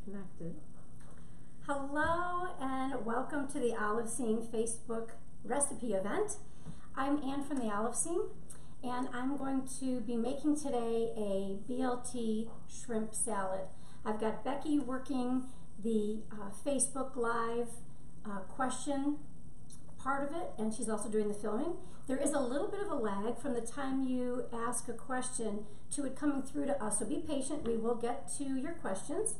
connected. Hello and welcome to the Olive Scene Facebook recipe event. I'm Ann from the Olive Scene and I'm going to be making today a BLT shrimp salad. I've got Becky working the Facebook Live question part of it, and she's also doing the filming. There is a little bit of a lag from the time you ask a question to it coming through to us, so be patient. We will get to your questions.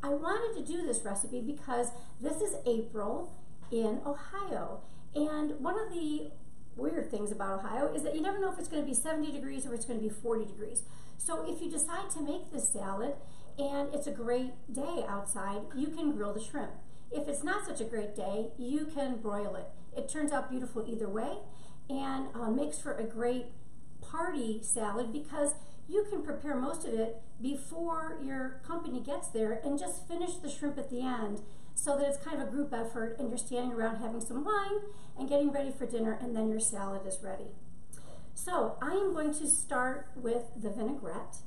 I wanted to do this recipe because this is April in Ohio, and one of the weird things about Ohio is that you never know if it's going to be 70 degrees or it's going to be 40 degrees. So if you decide to make this salad and it's a great day outside, you can grill the shrimp. If it's not such a great day, you can broil it. It turns out beautiful either way and makes for a great party salad because you can prepare most of it before your company gets there and just finish the shrimp at the end so that it's kind of a group effort and you're standing around having some wine and getting ready for dinner, and then your salad is ready. So I am going to start with the vinaigrette,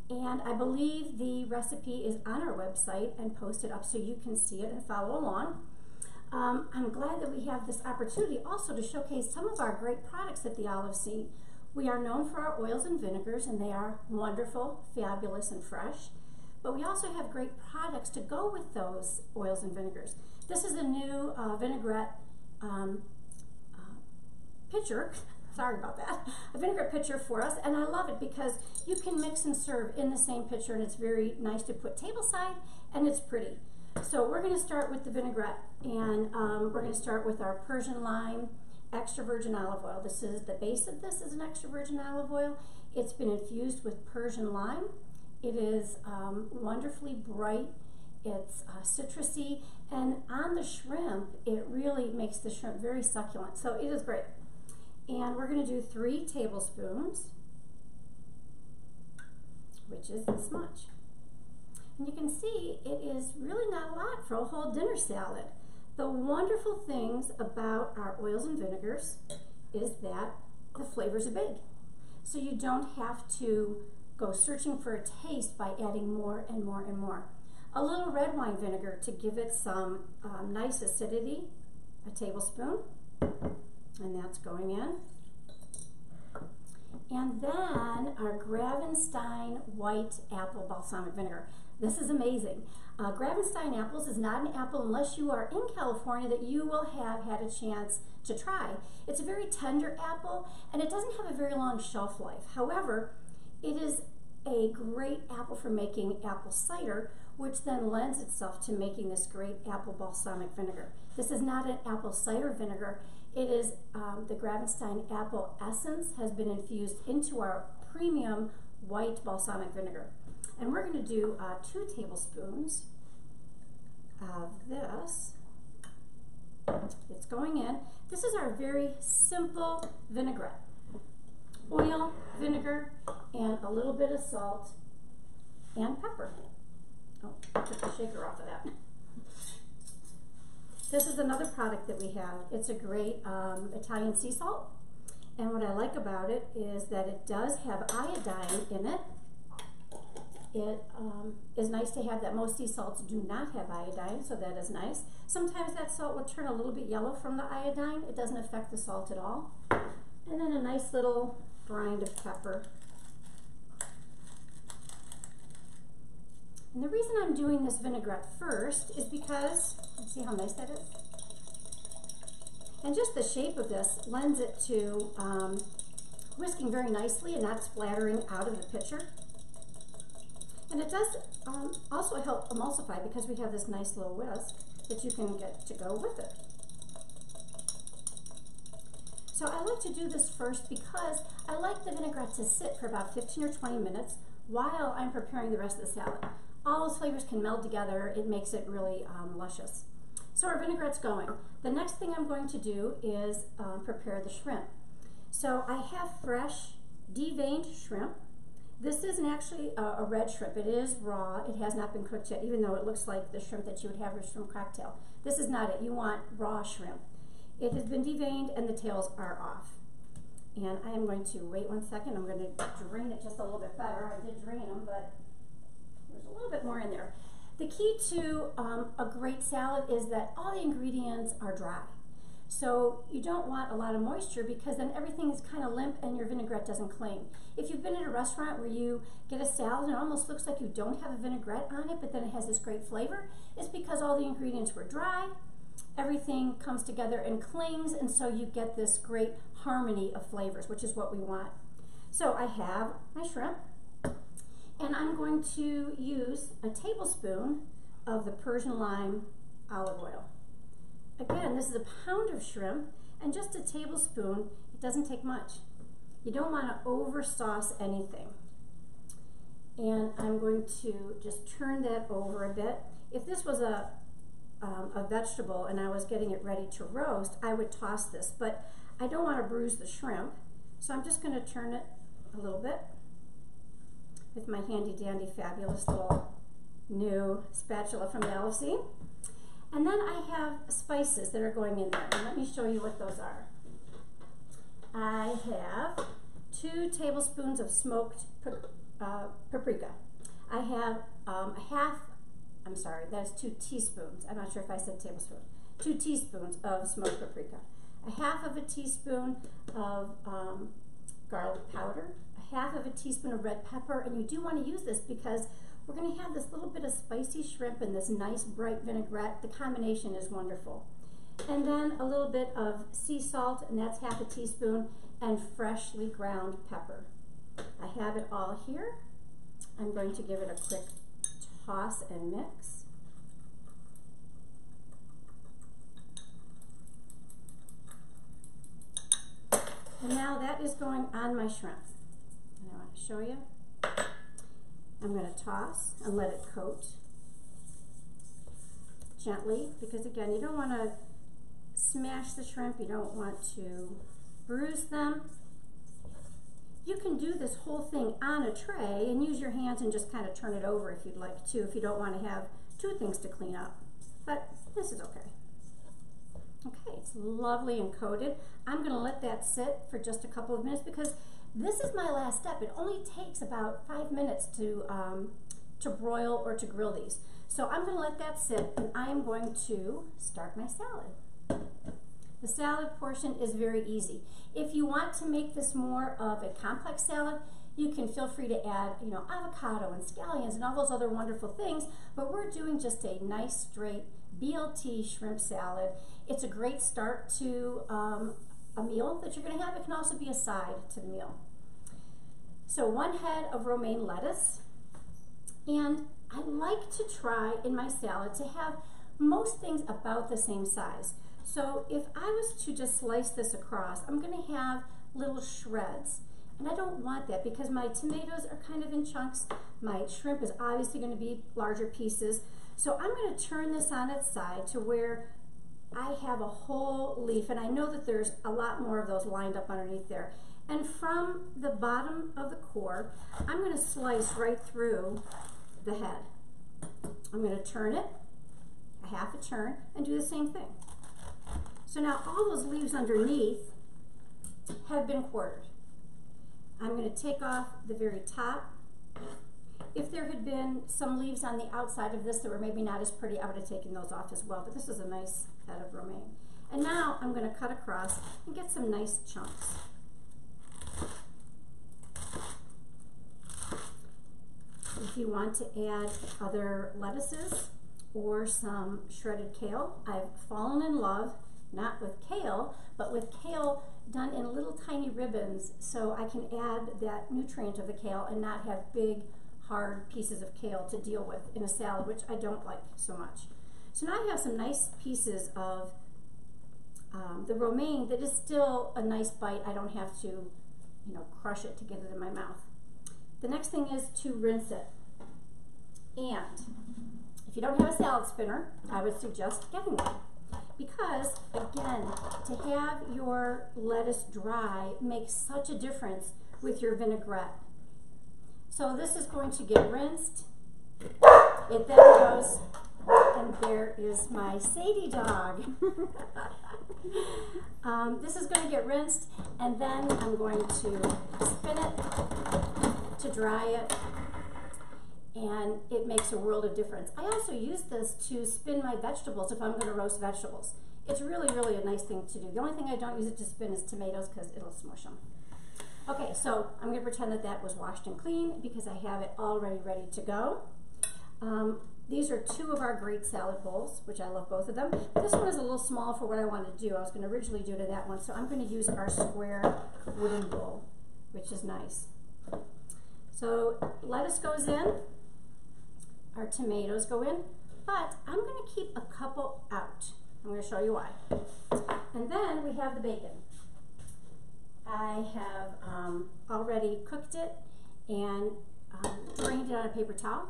and I believe the recipe is on our website and posted up so you can see it and follow along. I'm glad that we have this opportunity also to showcase some of our great products at the Olive Scene. We are known for our oils and vinegars, and they are wonderful, fabulous, and fresh. But we also have great products to go with those oils and vinegars. This is a new vinaigrette pitcher. Sorry about that. A vinaigrette pitcher for us, and I love it because you can mix and serve in the same pitcher, and it's very nice to put tableside, and it's pretty. So we're going to start with the vinaigrette, and we're going to start with our Persian lime extra virgin olive oil. This is the base of this is an extra virgin olive oil. It's been infused with Persian lime. It is wonderfully bright. It's citrusy, and on the shrimp, it really makes the shrimp very succulent. So it is great. And we're going to do 3 tablespoons, which is this much. And you can see it is really not a lot for a whole dinner salad. The wonderful things about our oils and vinegars is that the flavors are big. So you don't have to go searching for a taste by adding more and more and more. A little red wine vinegar to give it some nice acidity, a tablespoon. And that's going in. And then our Gravenstein white apple balsamic vinegar. This is amazing. Gravenstein apples is not an apple unless you are in California that you will have had a chance to try. It's a very tender apple and it doesn't have a very long shelf life. However, it is a great apple for making apple cider, which then lends itself to making this great apple balsamic vinegar. This is not an apple cider vinegar. It is the Gravenstein apple essence has been infused into our premium white balsamic vinegar. And we're going to do 2 tablespoons of this. It's going in. This is our very simple vinaigrette. Oil, vinegar, and a little bit of salt and pepper. Oh, I took the shaker off of that. This is another product that we have. It's a great Italian sea salt, and what I like about it is that it does have iodine in it. It is nice to have that. Most sea salts do not have iodine, so that is nice. Sometimes that salt will turn a little bit yellow from the iodine. It doesn't affect the salt at all. And then a nice little brine of pepper. And the reason I'm doing this vinaigrette first is because, see how nice that is? And just the shape of this lends it to whisking very nicely and not splattering out of the pitcher. And it does also help emulsify because we have this nice little whisk that you can get to go with it. So I like to do this first because I like the vinaigrette to sit for about 15 or 20 minutes while I'm preparing the rest of the salad. All those flavors can meld together. It makes it really luscious. So our vinaigrette's going. The next thing I'm going to do is prepare the shrimp. So I have fresh, deveined shrimp. This isn't actually a red shrimp. It is raw. It has not been cooked yet, even though it looks like the shrimp that you would have in a shrimp cocktail. This is not it. You want raw shrimp. It has been deveined and the tails are off. And I am going to wait 1 second. I'm going to drain it just a little bit better. I did drain them, but there's a little bit more in there. The key to a great salad is that all the ingredients are dry. So you don't want a lot of moisture because then everything is kind of limp and your vinaigrette doesn't cling. If you've been at a restaurant where you get a salad and it almost looks like you don't have a vinaigrette on it, but then it has this great flavor, it's because all the ingredients were dry, everything comes together and clings, and so you get this great harmony of flavors, which is what we want. So I have my shrimp, and I'm going to use a tablespoon of the Persian lime olive oil. Again, this is a pound of shrimp, and just a tablespoon, it doesn't take much. You don't want to over sauce anything. And I'm going to just turn that over a bit. If this was a vegetable and I was getting it ready to roast, I would toss this, but I don't want to bruise the shrimp, so I'm just going to turn it a little bit with my handy dandy fabulous little new spatula from the Olive Scene. And then I have spices that are going in there, and let me show you what those are. I have 2 tablespoons of smoked paprika. I have that's 2 teaspoons. I'm not sure if I said tablespoon. 2 teaspoons of smoked paprika. A half of a teaspoon of garlic powder. A half of a teaspoon of red pepper, and you do want to use this because we're going to have this little bit of spicy shrimp and this nice bright vinaigrette. The combination is wonderful. And then a little bit of sea salt, and that's half a teaspoon, and freshly ground pepper. I have it all here. I'm going to give it a quick toss and mix. And now that is going on my shrimp. And I want to show you. I'm going to toss and let it coat gently, because again, you don't want to smash the shrimp, you don't want to bruise them. You can do this whole thing on a tray and use your hands and just kind of turn it over if you'd like to, if you don't want to have 2 things to clean up. But this is okay. Okay, it's lovely and coated. I'm going to let that sit for just a couple of minutes because this is my last step. It only takes about 5 minutes to broil or to grill these. So I'm going to let that sit, and I am going to start my salad. The salad portion is very easy. If you want to make this more of a complex salad, you can feel free to add, avocado and scallions and all those other wonderful things, but we're doing just a nice straight BLT shrimp salad. It's a great start to a meal that you're going to have. It can also be a side to the meal. So 1 head of romaine lettuce, and I like to try in my salad to have most things about the same size. So if I was to just slice this across, I'm going to have little shreds, and I don't want that because my tomatoes are kind of in chunks. My shrimp is obviously going to be larger pieces. So I'm going to turn this on its side to where I have a whole leaf, and I know that there's a lot more of those lined up underneath there. And from the bottom of the core, I'm going to slice right through the head. I'm going to turn it, a half a turn, and do the same thing. So now all those leaves underneath have been quartered. I'm going to take off the very top. If there had been some leaves on the outside of this that were maybe not as pretty, I would have taken those off as well, but this is a nice head of romaine. And now I'm going to cut across and get some nice chunks. If you want to add other lettuces or some shredded kale, I've fallen in love not with kale, but with kale done in little tiny ribbons, so I can add that nutrient of the kale and not have big, hard pieces of kale to deal with in a salad, which I don't like so much. So now I have some nice pieces of the romaine that is still a nice bite. I don't have to, crush it to get it in my mouth. The next thing is to rinse it. And if you don't have a salad spinner, I would suggest getting one. Because, again, to have your lettuce dry makes such a difference with your vinaigrette. So this is going to get rinsed. It then goes, and there is my Sadie dog. This is going to get rinsed, and then I'm going to spin it to dry it. and it makes a world of difference. I also use this to spin my vegetables if I'm going to roast vegetables. It's really, really a nice thing to do. The only thing I don't use it to spin is tomatoes because it'll smush them. Okay, so I'm going to pretend that that was washed and clean because I have it already ready to go. These are two of our great salad bowls, which I love both of them. This one is a little small for what I want to do. I was going to originally do it in that one, so I'm going to use our square wooden bowl, which is nice. So lettuce goes in, our tomatoes go in, but I'm going to keep a couple out. I'm going to show you why. And then we have the bacon. I have already cooked it and drained it on a paper towel.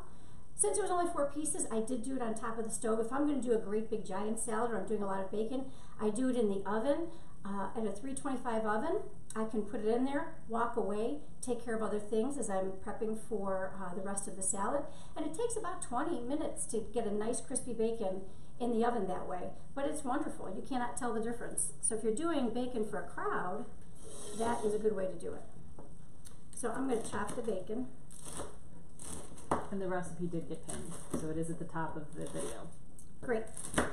Since there was only 4 pieces, I did do it on top of the stove. If I'm going to do a great big giant salad or I'm doing a lot of bacon, I do it in the oven at a 325 oven. I can put it in there, walk away, take care of other things as I'm prepping for the rest of the salad. And it takes about 20 minutes to get a nice crispy bacon in the oven that way. But it's wonderful. You cannot tell the difference. So if you're doing bacon for a crowd, that is a good way to do it. So I'm going to chop the bacon. And the recipe did get pinned, so it is at the top of the video. Great.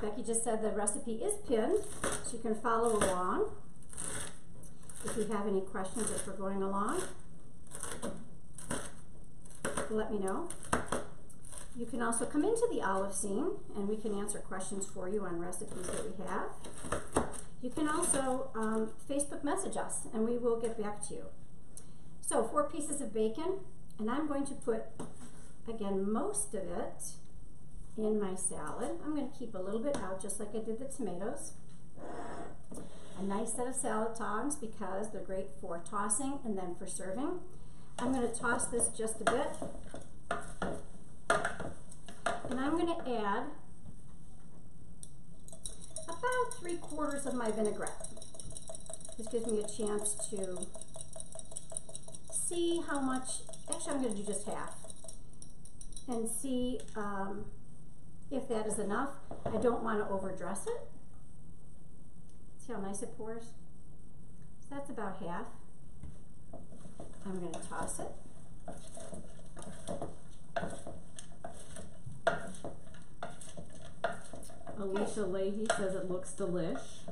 Becky just said the recipe is pinned, so you can follow along. If you have any questions as we're going along, let me know. You can also come into the Olive Scene, and we can answer questions for you on recipes that we have. You can also Facebook message us, and we will get back to you. So 4 pieces of bacon, and I'm going to put, again, most of it in my salad. I'm going to keep a little bit out just like I did the tomatoes. A nice set of salad tongs because they're great for tossing and then for serving. I'm going to toss this just a bit. And I'm going to add about 3/4 of my vinaigrette. This gives me a chance to see how much, actually I'm going to do just half, and see if that is enough. I don't want to overdress it. See how nice it pours? So that's about half. I'm going to toss it. Alicia Leahy says it looks delish.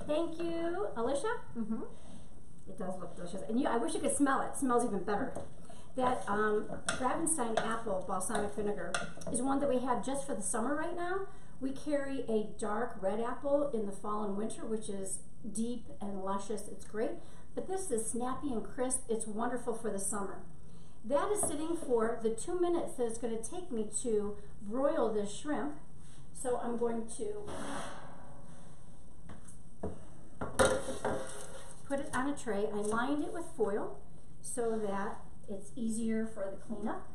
Thank you, Alicia. It does look delicious. And I wish you could smell it. It smells even better. That Ravenstein apple balsamic vinegar is one that we have just for the summer right now. We carry a dark red apple in the fall and winter, which is deep and luscious. It's great. But this is snappy and crisp. It's wonderful for the summer. That is sitting for the 2 minutes that it's going to take me to broil this shrimp. So I'm going to put it on a tray. I lined it with foil so that it's easier for the cleanup.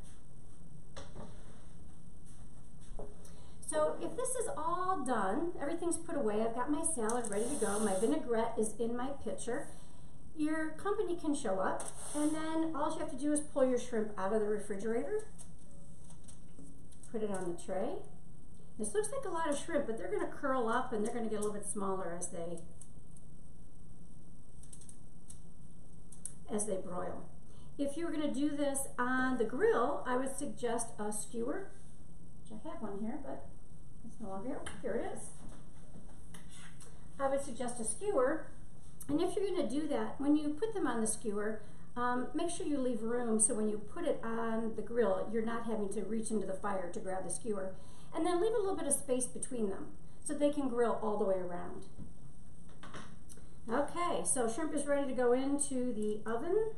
So if this is all done, everything's put away, I've got my salad ready to go, my vinaigrette is in my pitcher, your company can show up, and then all you have to do is pull your shrimp out of the refrigerator, put it on the tray. This looks like a lot of shrimp, but they're going to curl up and they're going to get a little bit smaller as they broil. If you were going to do this on the grill, I would suggest a skewer, which I have one here, but it's no longer here. Here it is. I would suggest a skewer, and if you're going to do that, when you put them on the skewer, make sure you leave room so when you put it on the grill, you're not having to reach into the fire to grab the skewer. And then leave a little bit of space between them so they can grill all the way around. Okay, so shrimp is ready to go into the oven.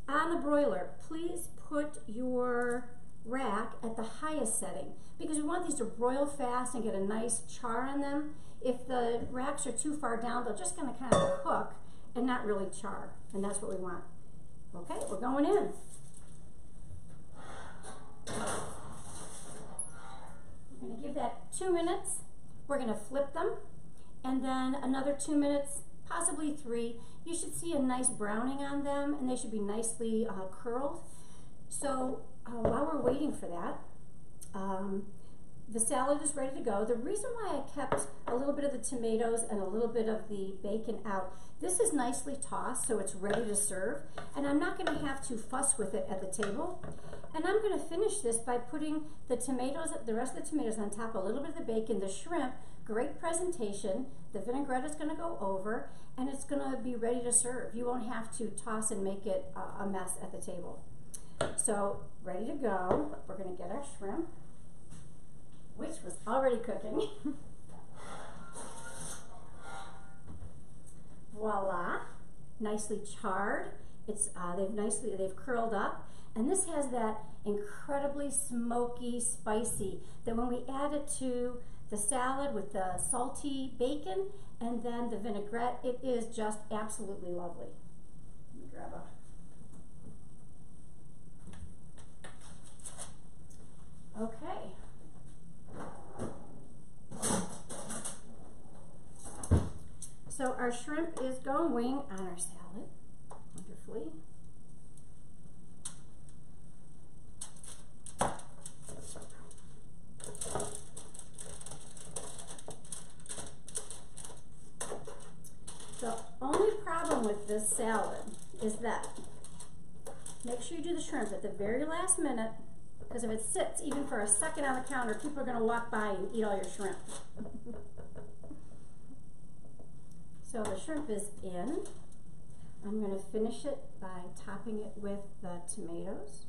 On the broiler, please put your rack at the highest setting because we want these to broil fast and get a nice char on them. If the racks are too far down, they're just going to kind of cook and not really char, and that's what we want. Okay, we're going in. We're going to give that 2 minutes. We're going to flip them, and then another 2 minutes, possibly 3. You should see a nice browning on them, and they should be nicely curled. So while we're waiting for that, the salad is ready to go. The reason why I kept a little bit of the tomatoes and a little bit of the bacon out, this is nicely tossed, so it's ready to serve, and I'm not going to have to fuss with it at the table. And I'm going to finish this by putting the tomatoes, the rest of the tomatoes on top, a little bit of the bacon, the shrimp. Great presentation. The vinaigrette is going to go over, and it's going to be ready to serve. You won't have to toss and make it a mess at the table. So, ready to go. We're going to get our shrimp, which was already cooking. Voila, nicely charred. It's they've curled up, and this has that incredibly smoky, spicy that when we add it to the salad with the salty bacon and then the vinaigrette, it is just absolutely lovely. Let me grab a. Okay. So our shrimp is going on our salad, wonderfully. The only problem with this salad is that make sure you do the shrimp at the very last minute, because if it sits even for a second on the counter, people are going to walk by and eat all your shrimp. So the shrimp is in. I'm going to finish it by topping it with the tomatoes.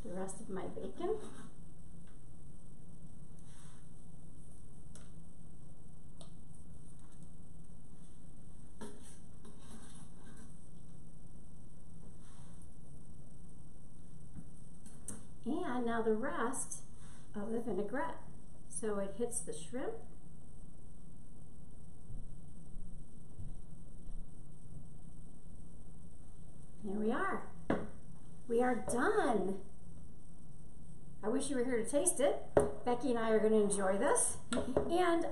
The rest of my bacon. And now the rest of the vinaigrette. So it hits the shrimp. There we are. We are done. I wish you were here to taste it. Becky and I are going to enjoy this. And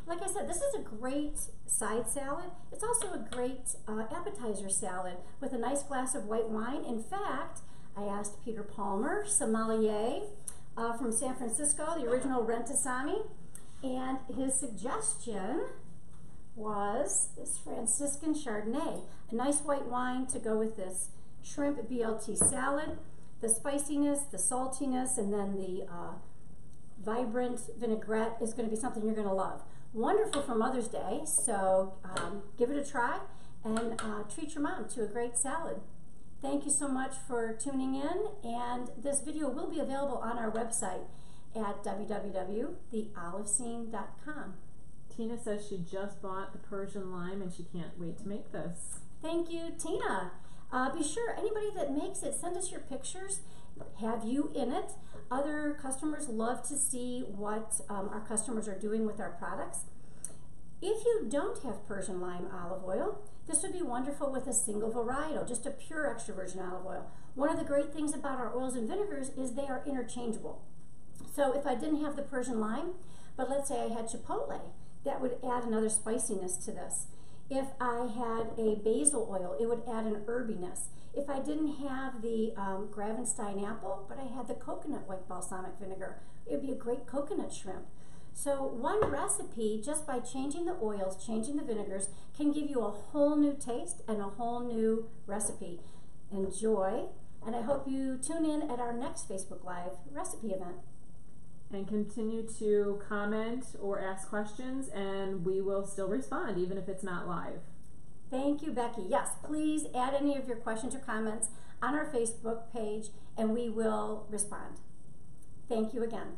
like I said, this is a great side salad. It's also a great appetizer salad with a nice glass of white wine. In fact, I asked Peter Palmer, sommelier from San Francisco, the original Rent-A-Sami, and his suggestion was this Franciscan Chardonnay, a nice white wine to go with this shrimp BLT salad. The spiciness, the saltiness, and then the vibrant vinaigrette is going to be something you're going to love. Wonderful for Mother's Day, so give it a try and treat your mom to a great salad. Thank you so much for tuning in, and this video will be available on our website at www.theolivescene.com. Tina says she just bought the Persian lime and she can't wait to make this. Thank you, Tina. Be sure, anybody that makes it, send us your pictures. Have you in it? Other customers love to see what our customers are doing with our products. If you don't have Persian lime olive oil, this would be wonderful with a single varietal, just a pure extra virgin olive oil. One of the great things about our oils and vinegars is they are interchangeable. So if I didn't have the Persian lime, but let's say I had chipotle, that would add another spiciness to this. If I had a basil oil, it would add an herbiness. If I didn't have the Gravenstein apple, but I had the coconut white balsamic vinegar, it would be a great coconut shrimp. So one recipe, just by changing the oils, changing the vinegars, can give you a whole new taste and a whole new recipe. Enjoy, and I hope you tune in at our next Facebook Live recipe event. And continue to comment or ask questions, and we will still respond, even if it's not live. Thank you, Becky. Yes, please add any of your questions or comments on our Facebook page, and we will respond. Thank you again.